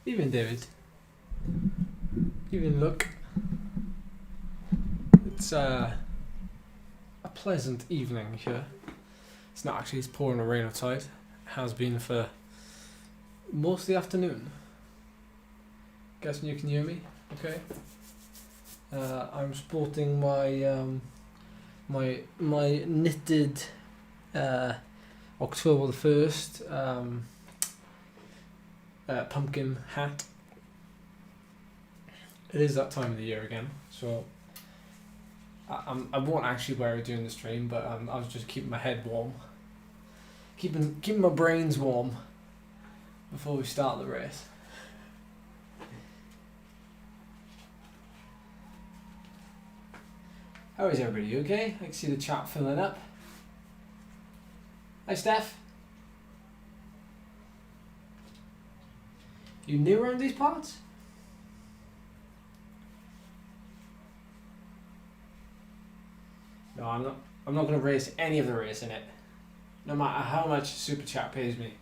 Evening, David. Evening, look. It's a pleasant evening here. It's not actually, it's pouring a rain outside. It has been for most of the afternoon. Guessing you can hear me, okay? I'm sporting my my knitted October the 1st pumpkin hat. It is that time of the year again, so I won't actually wear it during the stream, but I was just keeping my head warm, keeping my brains warm before we start the race. How is everybody? You okay? I can see the chat filling up. Hi, Steph. You new around these parts? No, I'm not. I'm not going to race any of the race in it, no matter how much Super Chat pays me.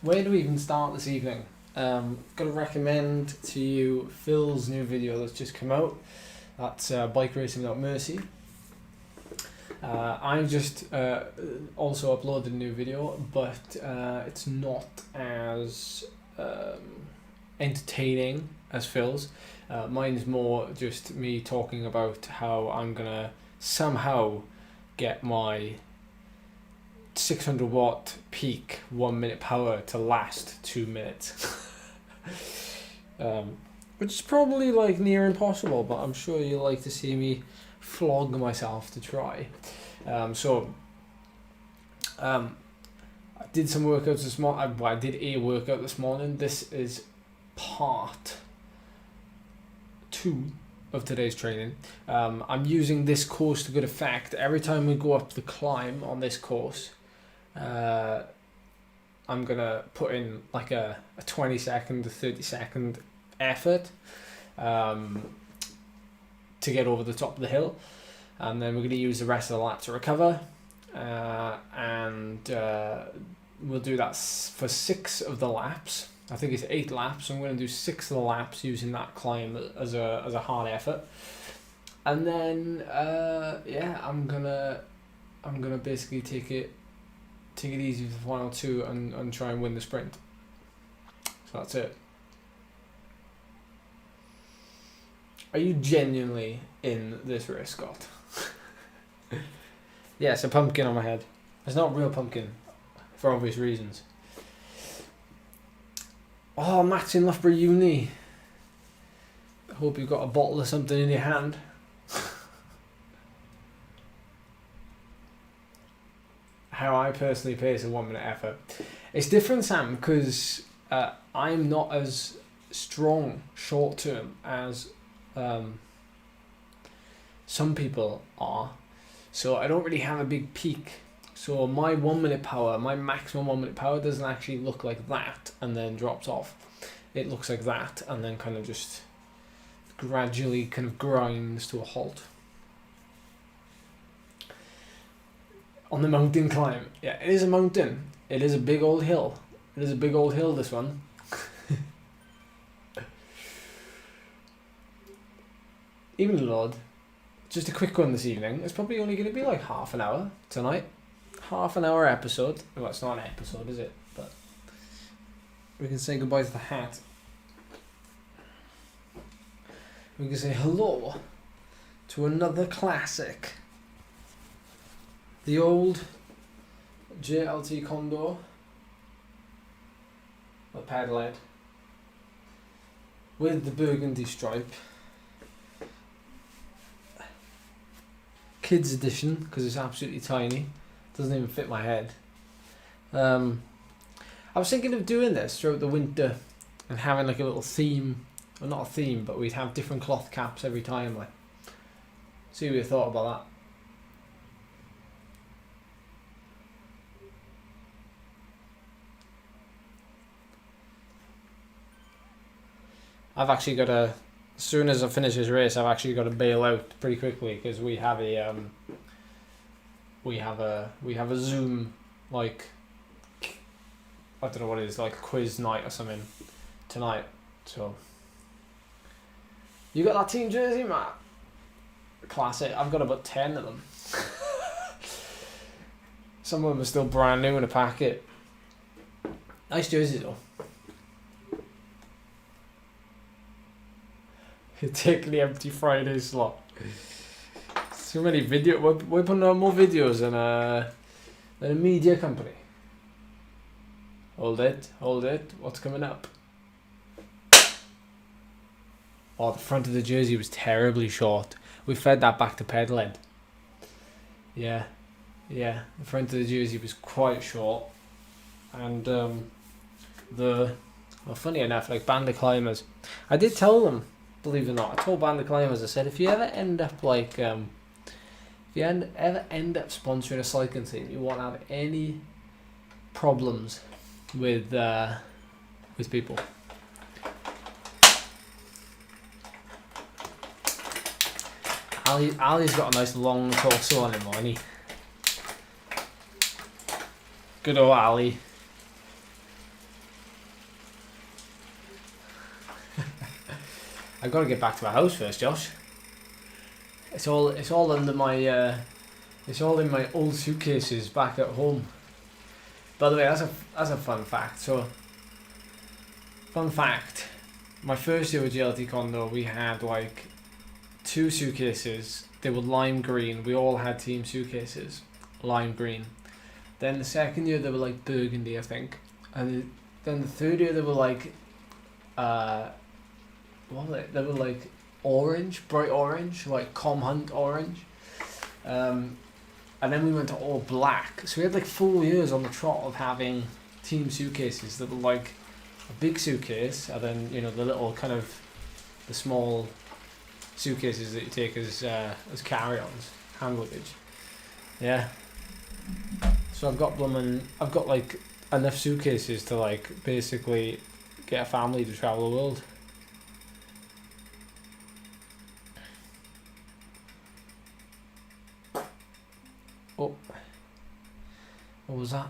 Where do we even start this evening? Got to recommend to you Phil's new video that's just come out. That's Bike Racing Without Mercy. I've just also uploaded a new video, but it's not as entertaining as Phil's. Mine's more just me talking about how I'm gonna somehow get my 600 watt peak 1 minute power to last 2 minutes. Which is probably like near impossible, but I'm sure you'll like to see me flog myself to try. I did some workouts this morning. I did a workout this morning. This is part 2 of today's training. I'm using this course to good effect. Every time we go up the climb on this course, I'm gonna put in like a 20-second to 30-second effort to get over the top of the hill, and then we're gonna use the rest of the lap to recover, and we'll do that for 6 of the laps. I think it's 8 laps, so I'm gonna do 6 of the laps using that climb as a hard effort, and then yeah, I'm gonna basically take it easy for the final 2 and try and win the sprint. So that's it. Are you genuinely in this race, Scott? Yeah, it's a pumpkin on my head. It's not a real pumpkin, for obvious reasons. Oh, Matt's in Loughborough Uni. I hope you've got a bottle of something in your hand. How I personally pace a 1 minute effort. It's different, Sam, because I'm not as strong short term as some people are, so I don't really have a big peak. So my 1 minute power, my maximum 1 minute power, doesn't actually look like that and then drops off. It looks like that and then kind of just gradually kind of grinds to a halt. On the mountain climb. Yeah, it is a mountain. It is a big old hill. It is a big old hill, this one. Evening, Lord. Just a quick one this evening. It's probably only going to be like half an hour tonight. Half an hour episode. Well, it's not an episode, is it? But we can say goodbye to the hat. We can say hello to another classic. The old JLT Condor, the pedal head, with the burgundy stripe. Kids edition, because it's absolutely tiny. Doesn't even fit my head. I was thinking of doing this throughout the winter and having like a little theme, or not a theme, but we'd have different cloth caps every time. Like, see what you thought about that. I've actually got to, as soon as I finish this race, I've actually got to bail out pretty quickly because we have a we have a Zoom, like, I don't know what it is, like quiz night or something tonight. So you got that team jersey, Matt? Classic. I've got about 10 of them. Some of them are still brand new in a packet. Nice jersey though. You take the empty Friday slot. So many video. We're putting out more videos than a media company. Hold it. What's coming up? Oh, the front of the jersey was terribly short. We fed that back to pedaling. Yeah. The front of the jersey was quite short, and well, funny enough, like Bandit Climbers, I did tell them, believe it or not, I told Bandit Climbers, I said, if you ever end up like, ever end up sponsoring a cycling team, you won't have any problems with people. Ali's got a nice long torso on him, hasn't he? Good old Ali. I've got to get back to my house first, Josh. It's all under my it's all in my old suitcases back at home. By the way, that's a fun fact. So, fun fact, my first year with GLT Condo, we had like 2 suitcases. They were lime green. We all had team suitcases, lime green. Then the second year they were like burgundy, I think, and then the third year they were like, what were they? They were like orange, bright orange, like Com Hunt orange. And then we went to all black. So we had like 4 years on the trot of having team suitcases that were like a big suitcase, and then, you know, the little kind of the small suitcases that you take as carry-ons, hand luggage. Yeah. So I've got like enough suitcases to like basically get a family to travel the world. Oh, what was that?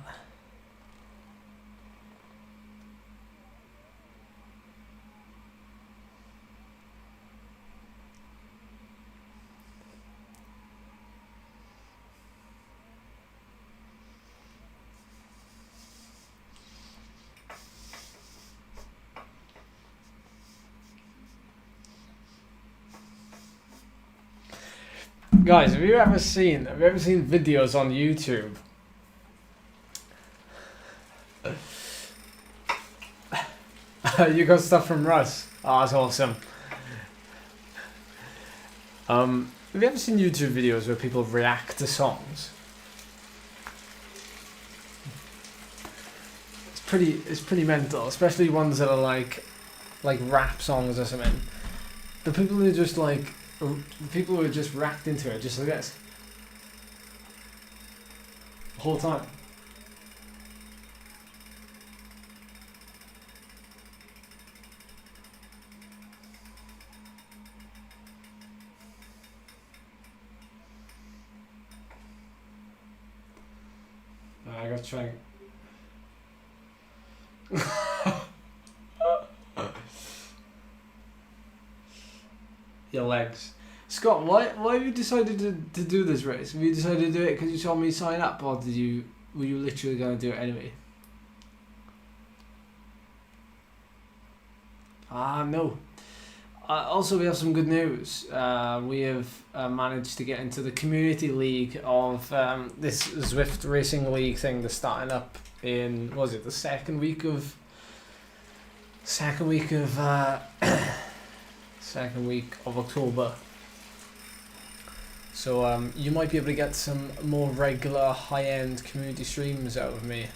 Guys, have you ever seen videos on YouTube? You got stuff from Russ. Oh, that's awesome. Have you ever seen YouTube videos where people react to songs? It's pretty mental, especially ones that are like rap songs or something. The people who just like people who are just racked into it just like this the whole time. I gotta try. Your legs. Scott, why have you decided to do this race? Have you decided to do it because you told me to sign up, or were you literally going to do it anyway? No. Also, we have some good news. We have managed to get into the community league of this Zwift racing league thing that's starting up in, what was it, the second week of October. So you might be able to get some more regular high-end community streams out of me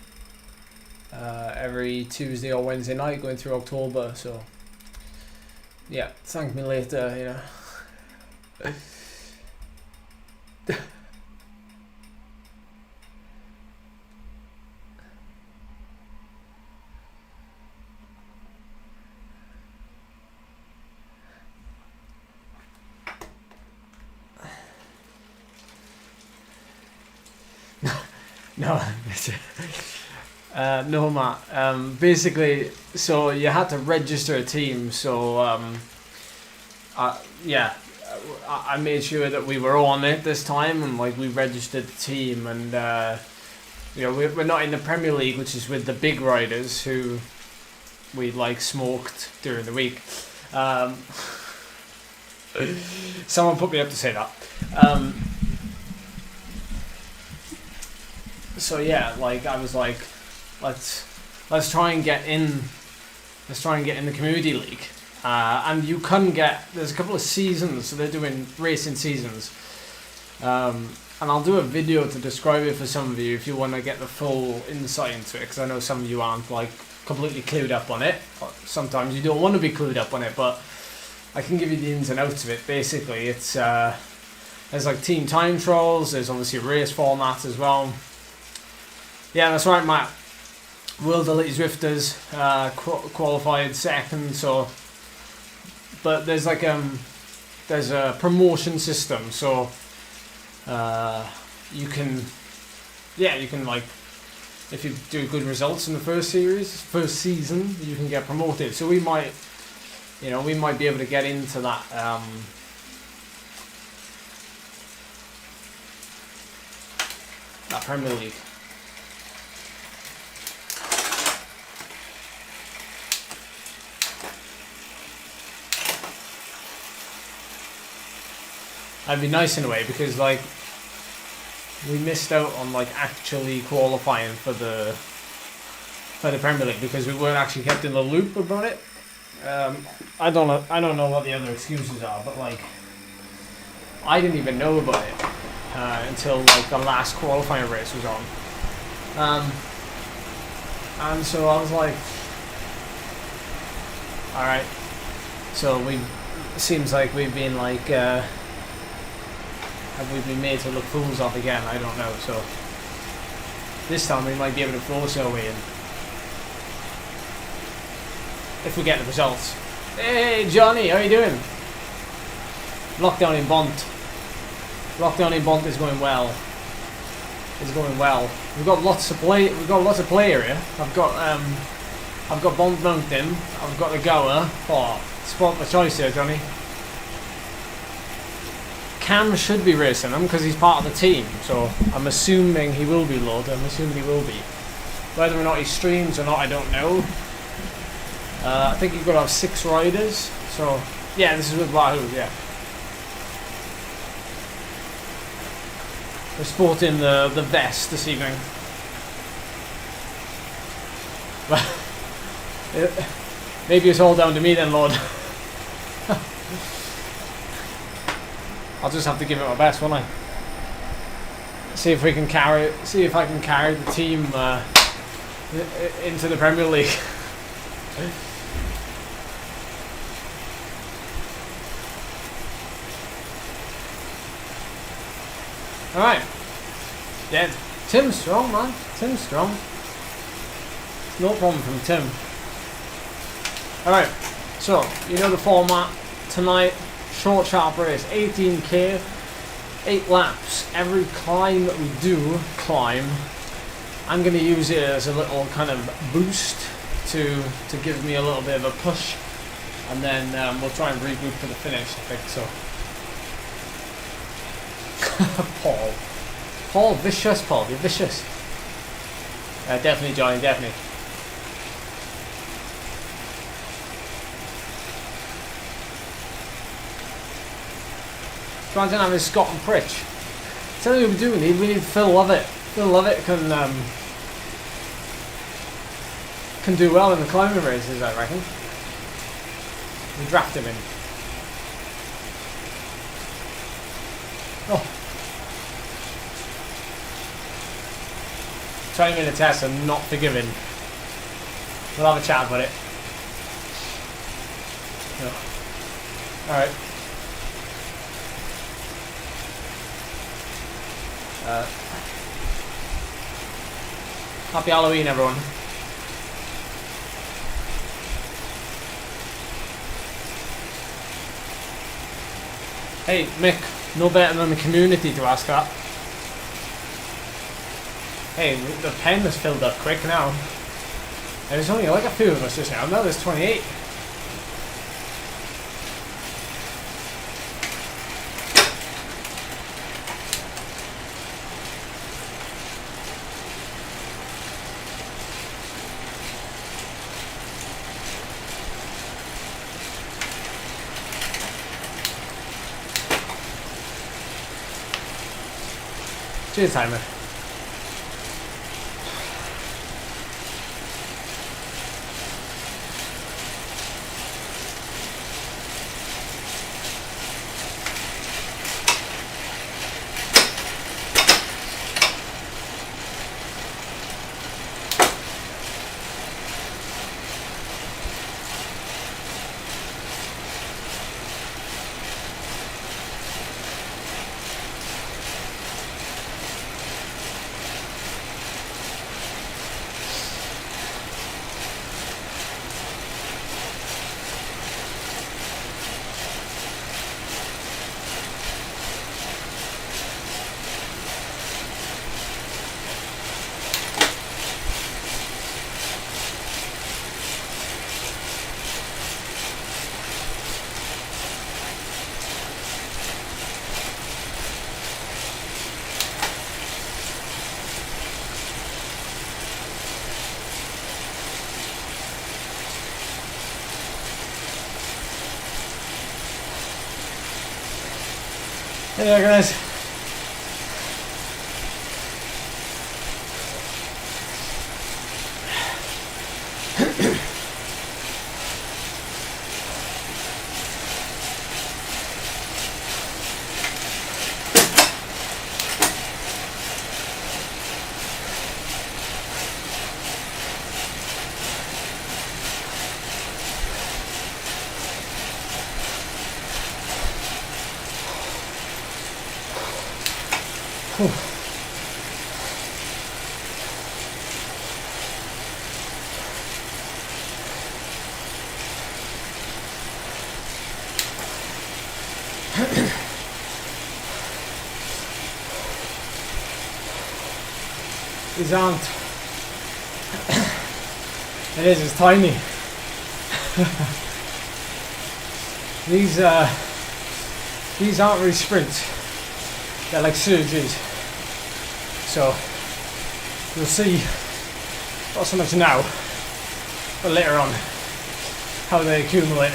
every Tuesday or Wednesday night going through October. So yeah, thank me later, you know. No, no, Matt. Basically, so you had to register a team. So, yeah, I made sure that we were on it this time, and like we registered the team, and you know, we're not in the Premier League, which is with the big riders who we like smoked during the week. Someone put me up to say that. So yeah, like I was like, let's try and get in the community league, and you can get, there's a couple of seasons, so they're doing racing seasons, and I'll do a video to describe it for some of you if you want to get the full insight into it, because I know some of you aren't like completely clued up on it. Sometimes you don't want to be clued up on it, but I can give you the ins and outs of it. Basically, it's there's like team time trials, there's obviously a race format as well. Yeah, that's right, Matt. World Elite Zwifters qualified second. So, but there's like there's a promotion system. So you can like, if you do good results in the first season, you can get promoted. So we might be able to get into that. That Premier League. That'd be nice in a way, because like we missed out on like actually qualifying for the Premier League because we weren't actually kept in the loop about it. I don't know what the other excuses are, but like I didn't even know about it until like the last qualifying race was on, and so I was like, all right. So it seems like we've been like. Have we been made to look fools off again? I don't know. So this time we might be able to force our way in if we get the results. Hey Johnny, how you doing? Lockdown in Bont. Lockdown in Bont is going well. It's going well. We've got lots of play. We've got lots of play area. I've got Bont Mountain. I've got the Gower. Oh, spot the choice here, Johnny. Cam should be racing him because he's part of the team, so I'm assuming he will be, Lord. I'm assuming he will be. Whether or not he streams or not, I don't know. I think you've got to have 6 riders, so yeah, this is with Wahoo, yeah. We're sporting the vest this evening. Well, maybe it's all down to me then, Lord. I'll just have to give it my best, won't I? See if I can carry the team into the Premier League. All right. Yeah, Tim's strong, man. Tim's strong. No problem from Tim. All right. So you know the format tonight. Short, sharp race, 18k, 8 laps. Every climb that we do climb, I'm going to use it as a little kind of boost to give me a little bit of a push, and then we'll try and regroup for the finish, I think so. Paul, vicious, Paul, you're vicious. Definitely, Johnny, definitely. Trying to have his Scott and Pritch. Tell me what we do. We need Phil Lovett. Phil Lovett can do well in the climbing races, I reckon. We draft him in. Oh. 20-minute tests are not forgiving. We'll have a chat about it. Yeah. Alright. Happy Halloween, everyone. Hey, Mick, no better than the community to ask that. Hey, the pen has filled up quick now. There's only like a few of us just now. Now there's 28. Cheers, timer. Hey there, guys. These aren't. It's tiny. These aren't really sprints. They're like surges. So you'll see, not so much now, but later on, how they accumulate.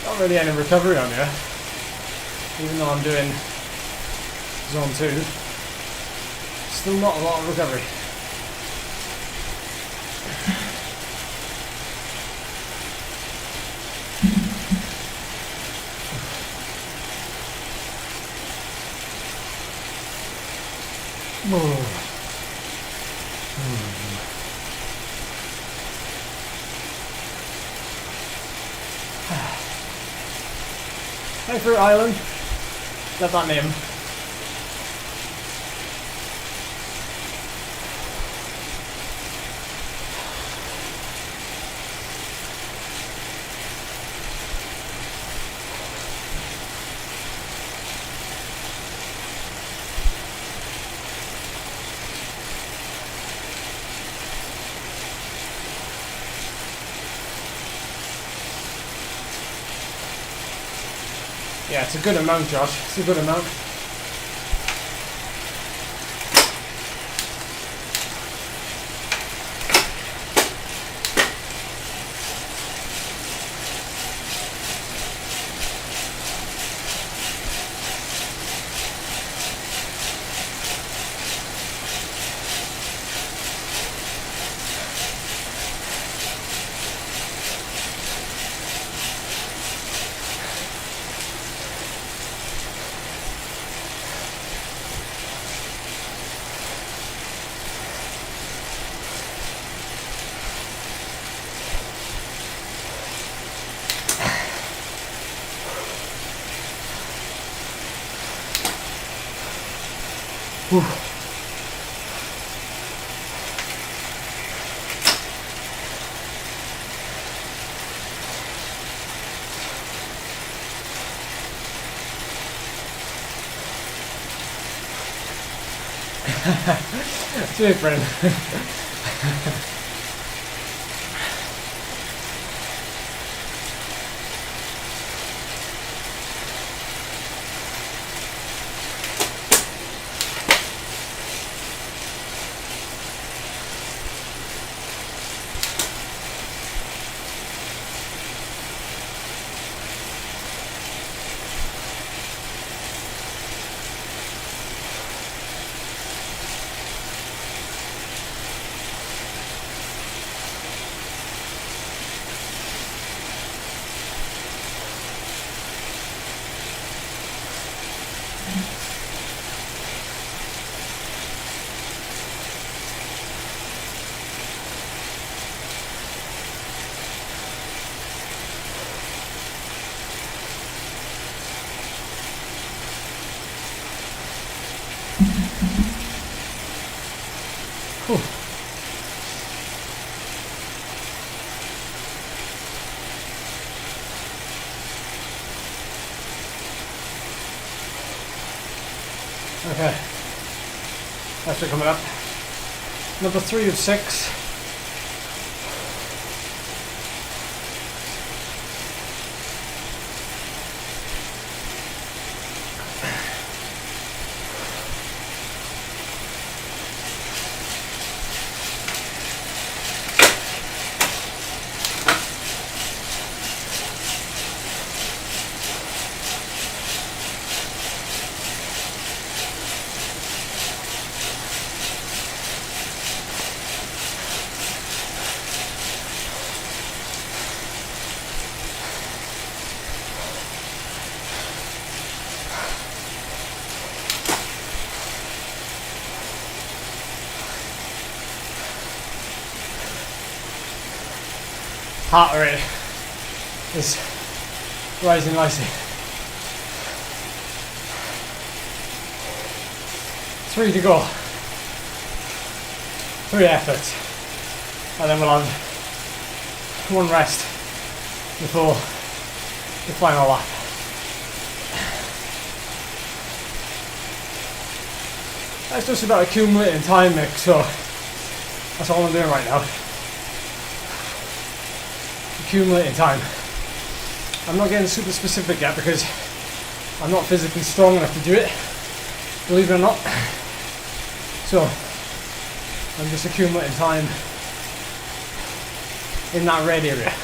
Not really any recovery on here, even though I'm doing zone 2. Still not a lot of recovery. Hey, Fruit Island. Love that name. Yeah, it's a good amount, Josh. It's a good amount. Whew. Saint Piran. Whew. Okay, that's it coming up. Number 3 of 6. Heart rate is rising nicely. 3 to go. 3 efforts. And then we'll have 1 rest before the final lap. That's just about accumulating time, Mick, so that's all I'm doing right now. Accumulating time. I'm not getting super specific yet because I'm not physically strong enough to do it, believe it or not. So I'm just accumulating time in that red area.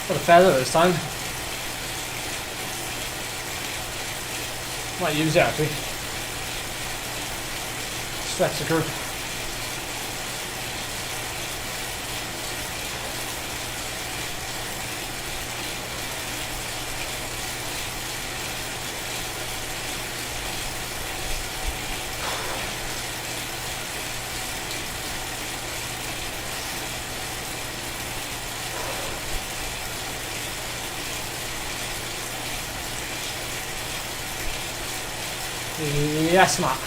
Got a feather this time. Might use it actually. Stretch the group. Yes, Matt.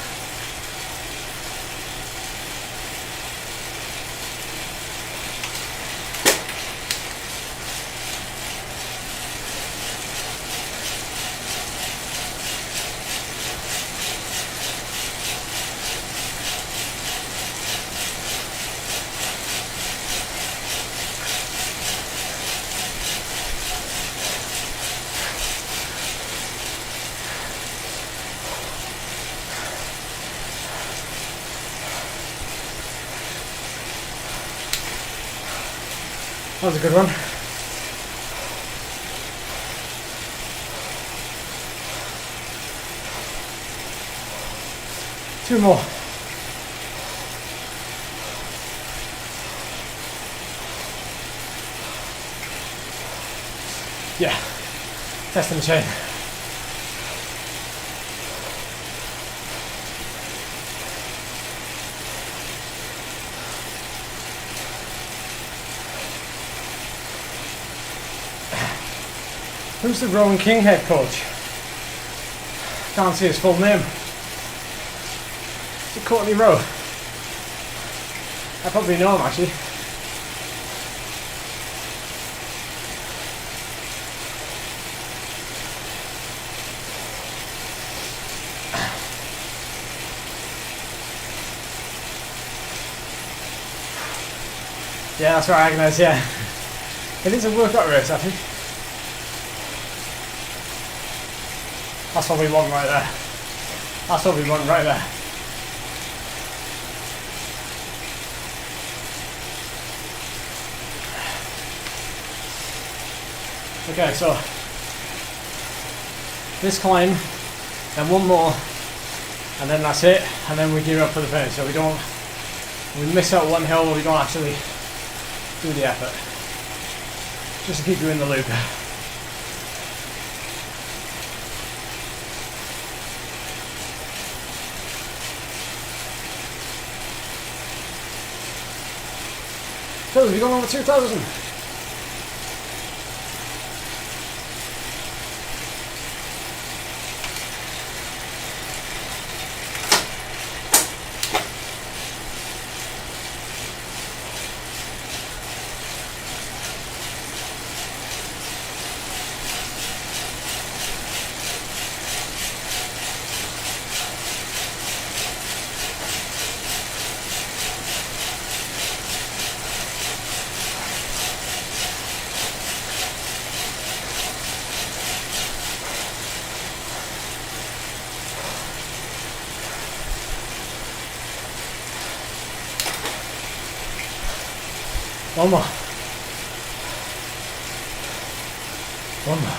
That was a good one. Two more. Yeah, testing the chain. Who's the Rowan King head coach? Can't see his full name. Is it Courtney Rowe? I probably know him actually. Yeah, that's right, Agnes, yeah. It is a workout race, I think. That's what we want right there. That's what we want right there. Okay, so this climb, and one more, and then that's it, and then we gear up for the finish. So we miss out one hill, we don't actually do the effort. Just to keep you in the loop. So, have you gone over 2,000? One more. One more.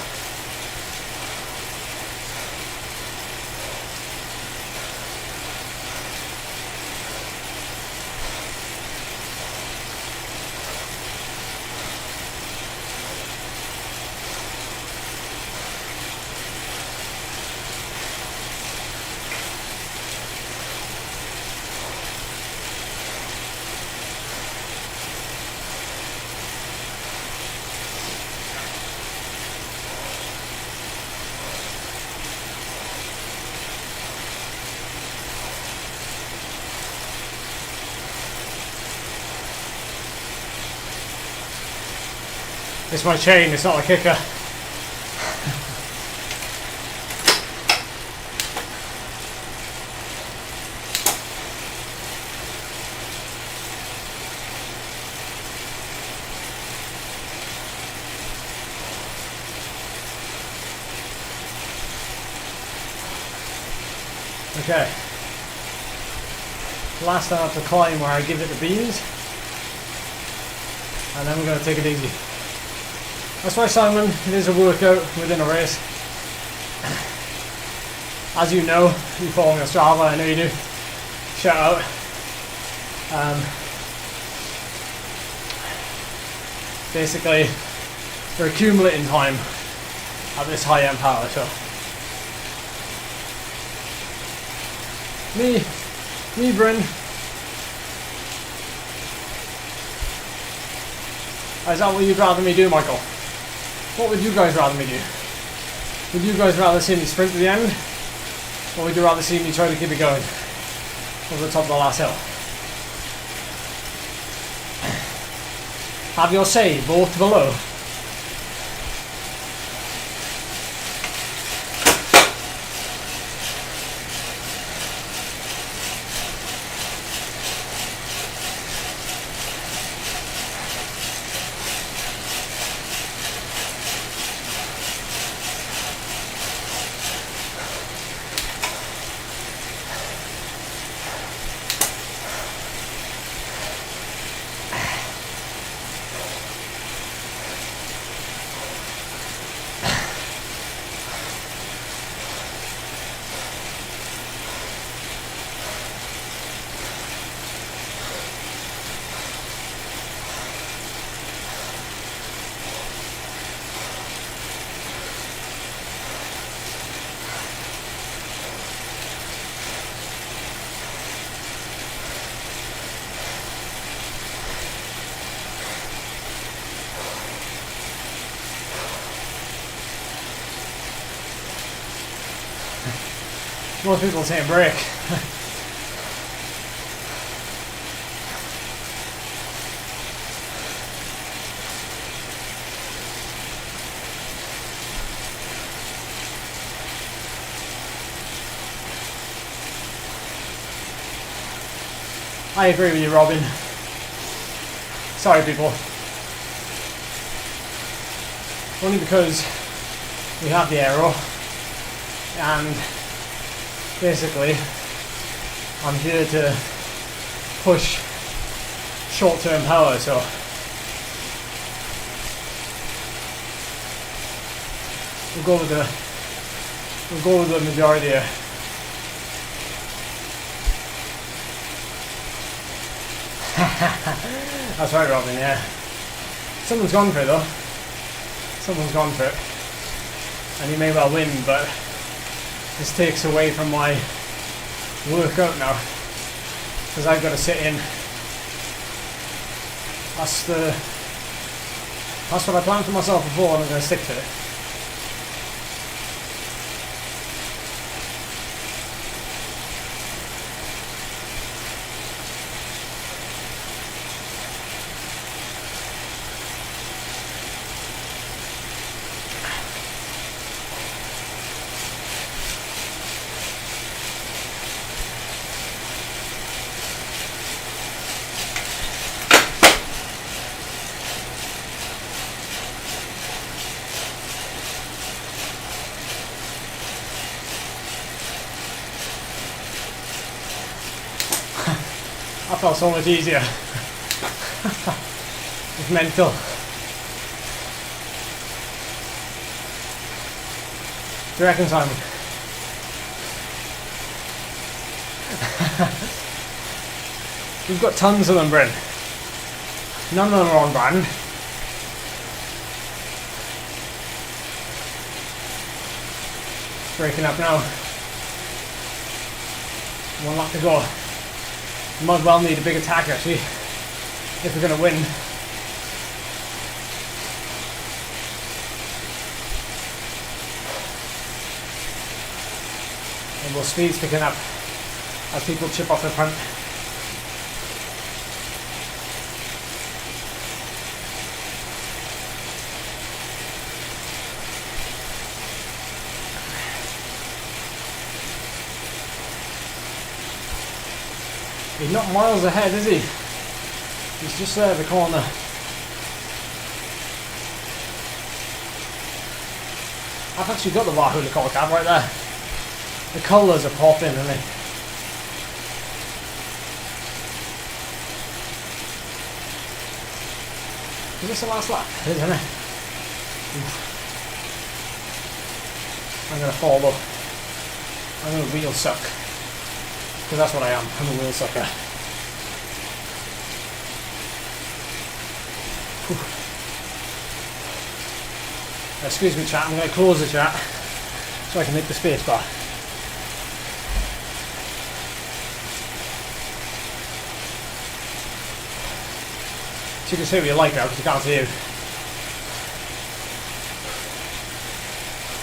It's my chain, it's not a Kickr. Okay. Last time I have to climb where I give it the beans. And then we're going to take it easy. That's right, Simon, it is a workout within a race. As you know, you follow me on Strava, I know you do. Shout out. Basically, you're accumulating time at this high end power, so. Me, Bryn. Is that what you'd rather me do, Michael? What would you guys rather me do? Would you guys rather see me sprint to the end? Or would you rather see me try to keep it going over the top of the last hill? Have your say, both below. Most people take a break. I agree with you, Robin. Sorry, people. Only because we have the aero, and basically I'm here to push short-term power, so we'll go with the majority here. That's right, Robin, yeah. Someone's gone for it though. Someone's gone for it. And he may well win, but this takes away from my workout now. Because I've got to sit in. That's what I planned for myself before, and I'm going to stick to it. I felt so much easier. It's mental. Do you reckon, Simon? We've got tons of them, Bryn. None of them are on brand. Breaking up now. One lap to go. We might well need a big attack actually, if we're going to win. And well, speed's picking up as people chip off the front. He's not miles ahead, is he? He's just there at the corner. I've actually got the Wahoo collar cab right there. The colours are popping, aren't they? Is this the last lap? It is, isn't it? Oof. I'm going to fall though. I'm going to wheel suck. Because that's what I am. I'm a wheel sucker. Excuse me, chat. I'm going to close the chat so I can hit the space bar. So you can say what you like now because you can't see you.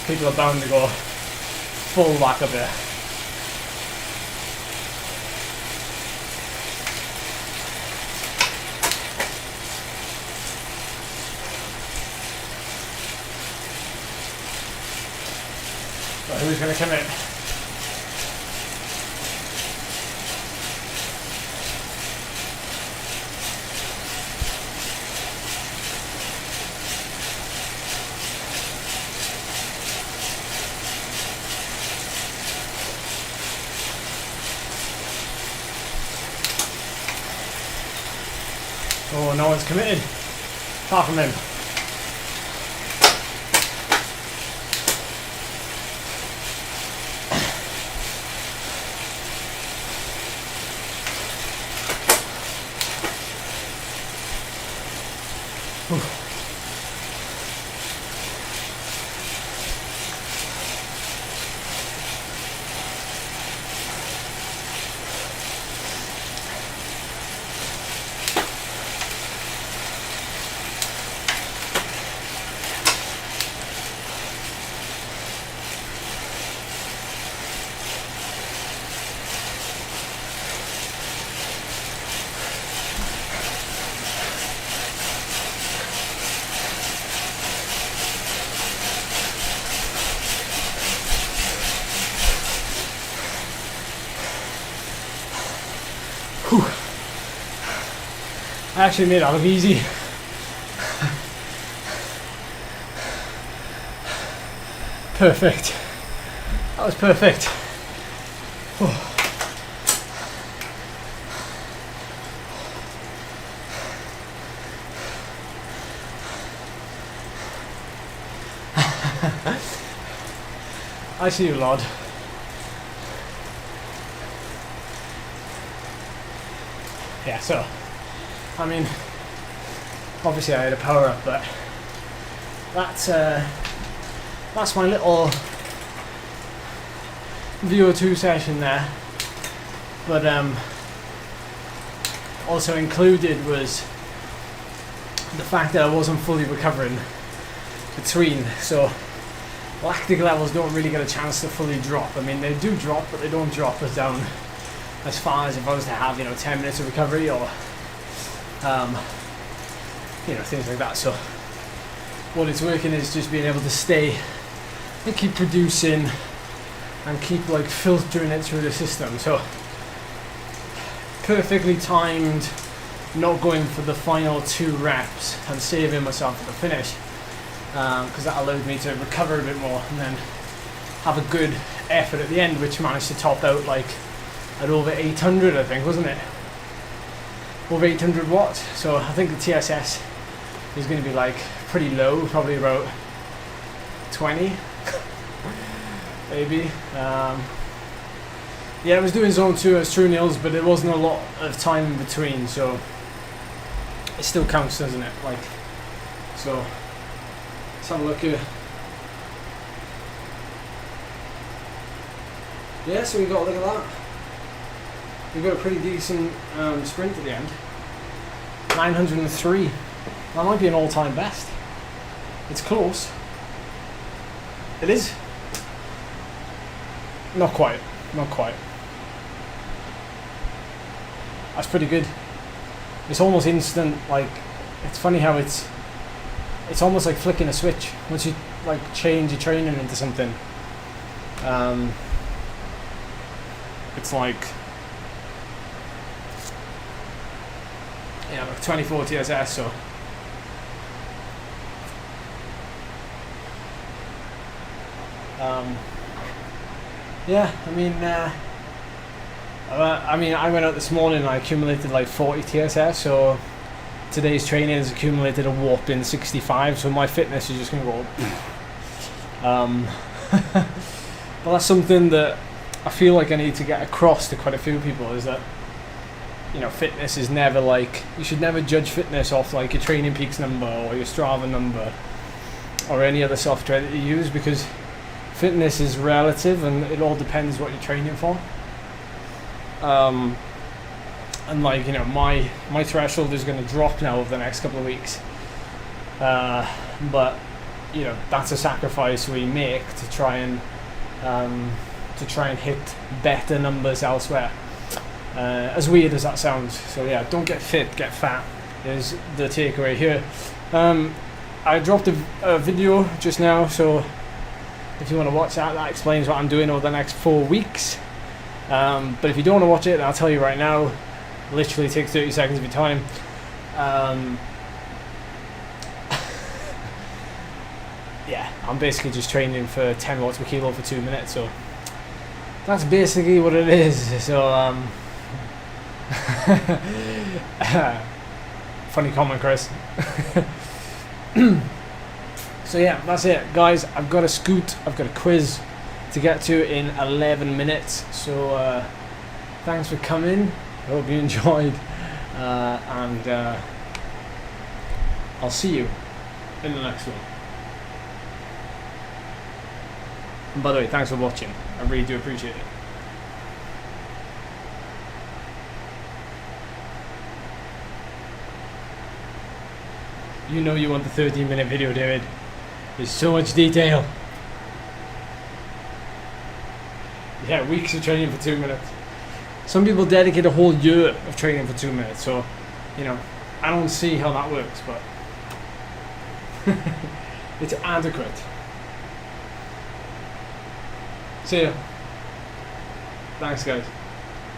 People are bound to go full back up here. Who's going to come in? Oh, no one's committed. Apart from him. Whew. I actually made that look easy. Perfect. That was perfect. Oh. I see you, lad. Yeah, so, I mean, obviously I had a power up, but that's my little VO2 session there. But also included was the fact that I wasn't fully recovering between, so lactic levels don't really get a chance to fully drop. I mean, they do drop, but they don't drop as down as far as if I was to have, 10 minutes of recovery or things like that. So what it's working is just being able to stay and keep producing and keep like filtering it through the system. So perfectly timed, not going for the final 2 reps and saving myself for the finish, because that allowed me to recover a bit more and then have a good effort at the end, which managed to top out like at over 800, I think, wasn't it? Over 800 watts. So I think the TSS is going to be like pretty low, probably about 20 maybe. Yeah, I was doing zone 2 as true nils, but it wasn't a lot of time in between, so it still counts, doesn't it? Like, so let's have a look here. Yeah, so we got a look at that. We got a pretty decent sprint at the end. 903. That might be an all-time best. It's close. It is. Not quite. Not quite. That's pretty good. It's almost instant. Like, it's funny how it's almost like flicking a switch once you like change your training into something. It's like, yeah, like 24 TSS. So yeah, I mean, I went out this morning and I accumulated like 40 TSS, so today's training has accumulated a whopping 65, so my fitness is just going to go up. But that's something that I feel like I need to get across to quite a few people, is that, fitness is never like, you should never judge fitness off like your Training Peaks number or your Strava number or any other software that you use, because fitness is relative and it all depends what you're training for. And like, my threshold is going to drop now over the next couple of weeks. But that's a sacrifice we make to try and hit better numbers elsewhere. As weird as that sounds. So yeah, don't get fit, get fat is the takeaway here. I dropped a video just now, so if you want to watch that, that explains what I'm doing over the next 4 weeks. But if you don't want to watch it, I'll tell you right now, literally take 30 seconds of your time. Yeah, I'm basically just training for 10 watts per kilo for 2 minutes, so that's basically what it is. So funny comment, Chris. So yeah, that's it, guys. I've got a scoot, I've got a quiz to get to in 11 minutes. So thanks for coming. I hope you enjoyed, and I'll see you in the next one. And by the way, thanks for watching. I really do appreciate it. You know you want the 13-minute video, David. There's so much detail. Yeah, weeks of training for 2 minutes. Some people dedicate a whole year of training for 2 minutes, so, I don't see how that works, but it's adequate. See ya. Thanks, guys.